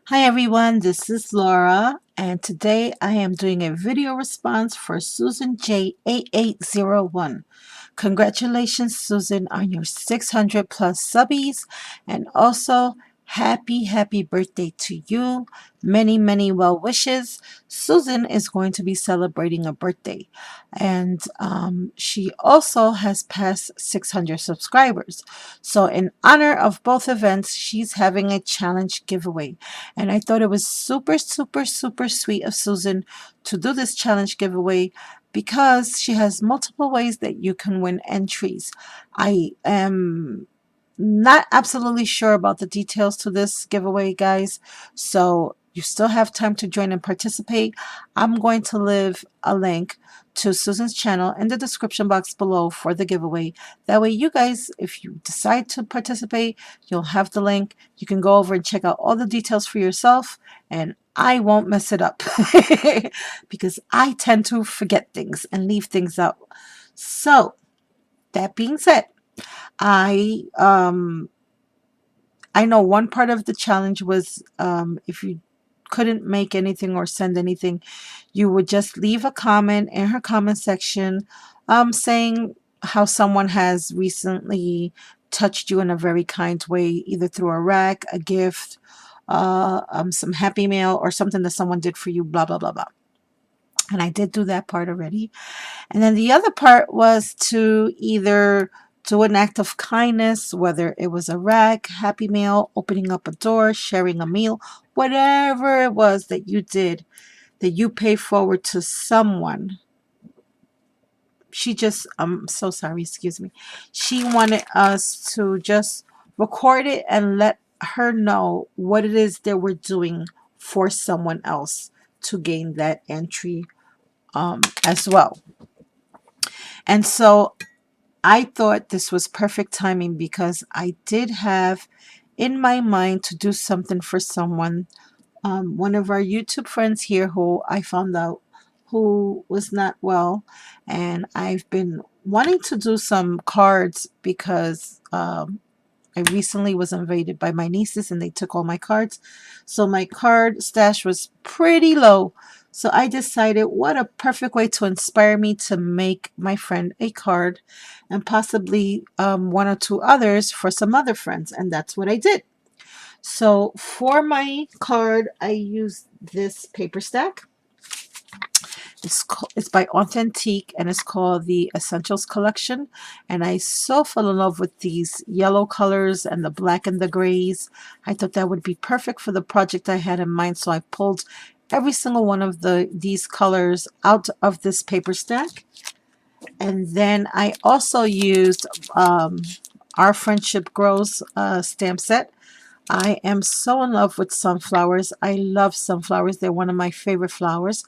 Hi everyone, this is Laura, and today I am doing a video response for Susan J8801. Congratulations, Susan, on your 600 plus subbies, and also happy birthday to you. Many well wishes. Susan is going to be celebrating a birthday, and she also has passed 600 subscribers. So, in honor of both events, she's having a challenge giveaway. And I thought it was super sweet of Susan to do this challenge giveaway because she has multiple ways that you can win entries. I am not absolutely sure about the details to this giveaway, guys. So you still have time to join and participate. I'm going to leave a link to Susan's channel in the description box below for the giveaway. That way, you guys, if you decide to participate, you'll have the link. You can go over and check out all the details for yourself, and I won't mess it up because I tend to forget things and leave things out. So, that being said, I um I know one part of the challenge was if you couldn't make anything or send anything, you would just leave a comment in her comment section saying how someone has recently touched you in a very kind way, either through a rack, a gift, some happy mail, or something that someone did for you, blah, blah, blah, blah. And I did do that part already. And then the other part was to either do an act of kindness, whether it was a rag, happy meal, opening up a door, sharing a meal, whatever it was that you did, that you pay forward to someone. She just, I'm so sorry, excuse me. She wanted us to just record it and let her know what it is that we're doing for someone else to gain that entry as well. And so I thought this was perfect timing because I did have in my mind to do something for someone. One of our YouTube friends here who I found out who was not well, and I've been wanting to do some cards because I recently was invaded by my nieces and they took all my cards. So my card stash was pretty low. So I decided what a perfect way to inspire me to make my friend a card and possibly one or two others for some other friends. And that's what I did. So for my card, I used this paper stack. It's by Authentique and it's called the Essentials Collection. And I so fell in love with these yellow colors and the black and the grays. I thought that would be perfect for the project I had in mind. So I pulled every single one of these colors out of this paper stack. And then I also used Our Friendship Grows stamp set. I am so in love with sunflowers. I love sunflowers. They're one of my favorite flowers.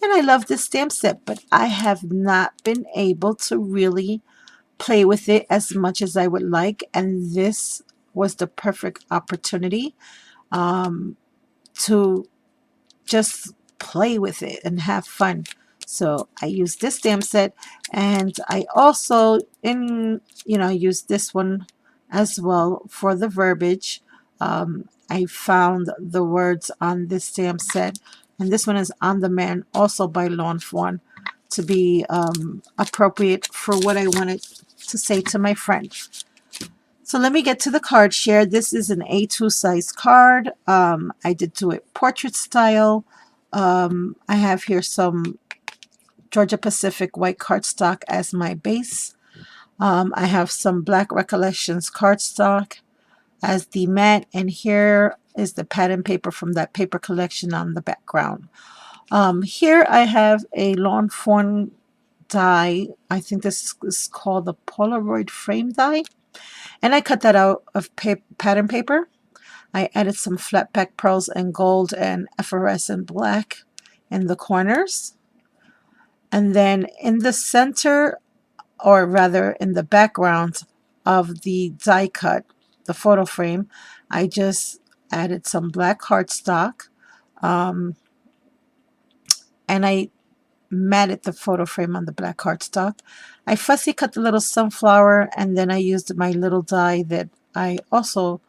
And I love this stamp set, but I have not been able to really play with it as much as I would like. And this was the perfect opportunity um, to just play with it and have fun. So I used this stamp set, and I also used this one as well for the verbiage. I found the words on this stamp set, and this one is On the Man, also by Lawn Fawn, to be appropriate for what I wanted to say to my friend. So let me get to the card share. This is an A2 size card. I did do it portrait style. I have here some Georgia Pacific white cardstock as my base. I have some Black Recollections cardstock as the mat, and here is the pattern paper from that paper collection on the background. Here I have a Lawn Fawn die. I think this is called the Polaroid frame die. And I cut that out of pattern paper. I added some flat back pearls in gold and effervescent black in the corners. And then in the center, or rather in the background of the die cut, the photo frame, I just added some black cardstock. And I matted the photo frame on the black cardstock. I fussy cut the little sunflower, and then I used my little die that I also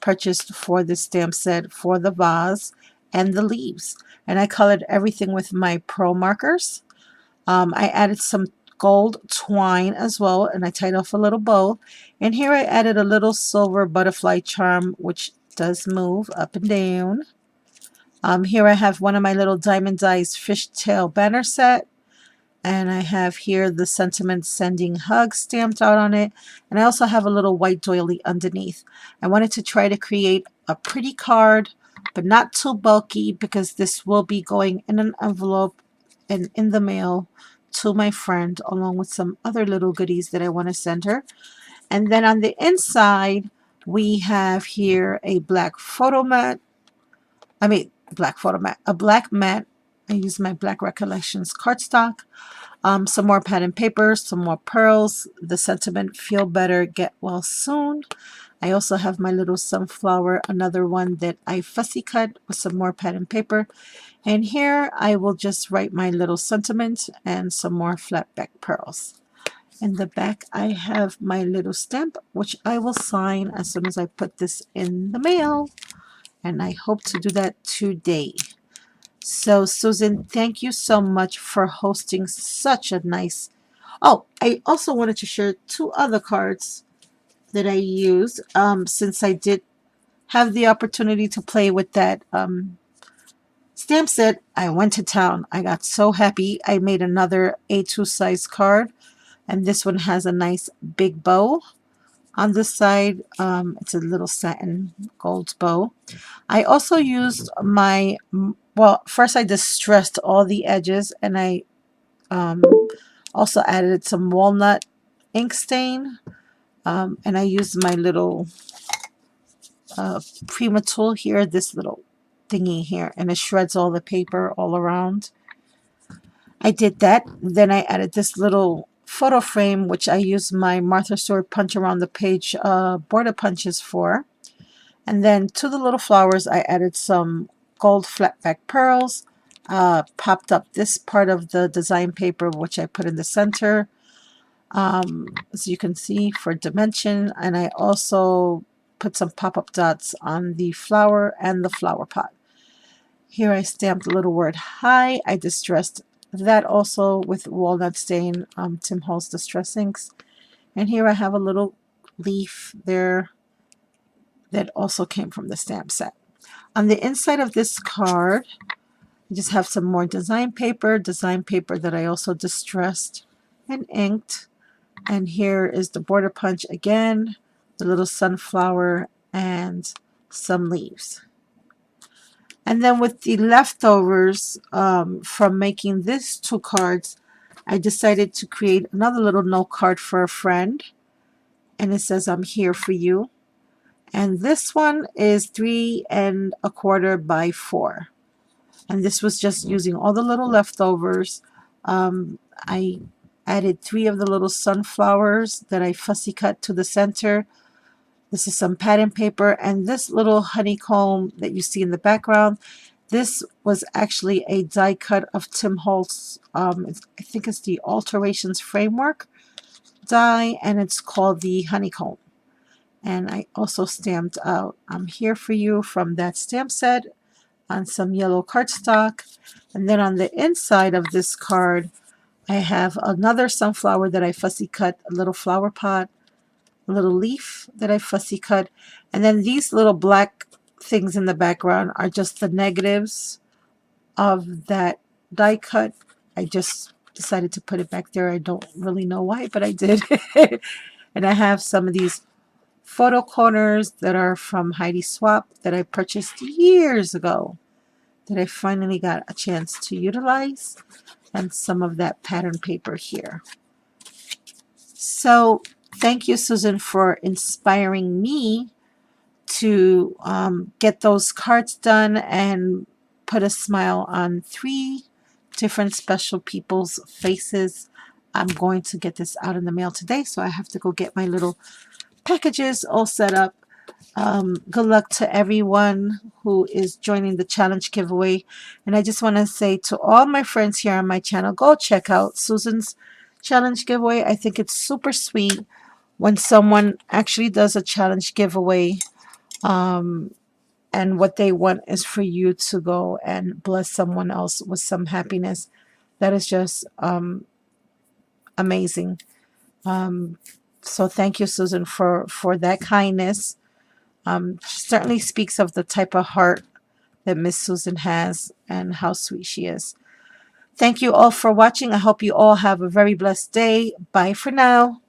purchased for this stamp set for the vase and the leaves. And I colored everything with my Pro markers. I added some gold twine as well, and I tied off a little bow. And here I added a little silver butterfly charm, which does move up and down. Here I have one of my little diamond dies fishtail banner set. And I have here the sentiment sending hugs stamped out on it. And I also have a little white doily underneath. I wanted to try to create a pretty card, but not too bulky, because this will be going in an envelope and in the mail to my friend, along with some other little goodies that I want to send her. And then on the inside, we have here a black photo mat. A black mat. I use my Black Recollections cardstock. Some more pattern paper, some more pearls, the sentiment feel better, get well soon. I also have my little sunflower, another one that I fussy cut with some more pattern paper. And here I will just write my little sentiment and some more flat back pearls. In the back I have my little stamp, which I will sign as soon as I put this in the mail. And I hope to do that today. So Susan, thank you so much for hosting such a nice... Oh, I also wanted to share two other cards that I used since I did have the opportunity to play with that stamp set. I went to town. I got so happy. I made another A2 size card, and this one has a nice big bow on the side. It's a little satin gold bow. I also used my... Well, first I distressed all the edges, and I also added some walnut ink stain, and I used my little Prima tool here, this little thingy here, and it shreds all the paper all around. I did that. Then I added this little photo frame, which I used my Martha Stewart punch around the page border punches for. And then to the little flowers, I added some gold flat back pearls, popped up this part of the design paper, which I put in the center, as you can see, for dimension. And I also put some pop-up dots on the flower and the flower pot. Here I stamped the little word hi. I distressed that also with walnut stain, Tim Holtz Distress Inks. And here I have a little leaf there that also came from the stamp set. On the inside of this card, I just have some more design paper that I also distressed and inked. And here is the border punch again, the little sunflower, and some leaves. And then with the leftovers from making these two cards, I decided to create another little note card for a friend. And it says, I'm here for you. And this one is 3 1/4 by 4. And this was just using all the little leftovers. I added 3 of the little sunflowers that I fussy cut to the center. This is some pattern paper, and this little honeycomb that you see in the background, this was actually a die cut of Tim Holtz. I think it's the Alterations Framework die, and it's called the Honeycomb. And I also stamped out I'm here for you from that stamp set on some yellow cardstock. And then on the inside of this card, I have another sunflower that I fussy cut, a little flower pot, a little leaf that I fussy cut. And then these little black things in the background are just the negatives of that die cut. I just decided to put it back there. I don't really know why, but I did. And I have some of these photo corners that are from Heidi Swapp that I purchased years ago that I finally got a chance to utilize, and some of that pattern paper here. So thank you, Susan, for inspiring me to get those cards done and put a smile on 3 different special people's faces. I'm going to get this out in the mail today, so I have to go get my little packages all set up. Good luck to everyone who is joining the challenge giveaway. And I just want to say to all my friends here on my channel, go check out Susan's challenge giveaway. I think it's super sweet when someone actually does a challenge giveaway and what they want is for you to go and bless someone else with some happiness. That is just amazing. So thank you, Susan, for that kindness. Certainly speaks of the type of heart that Miss Susan has and how sweet she is. Thank you all for watching. I hope you all have a very blessed day. Bye for now.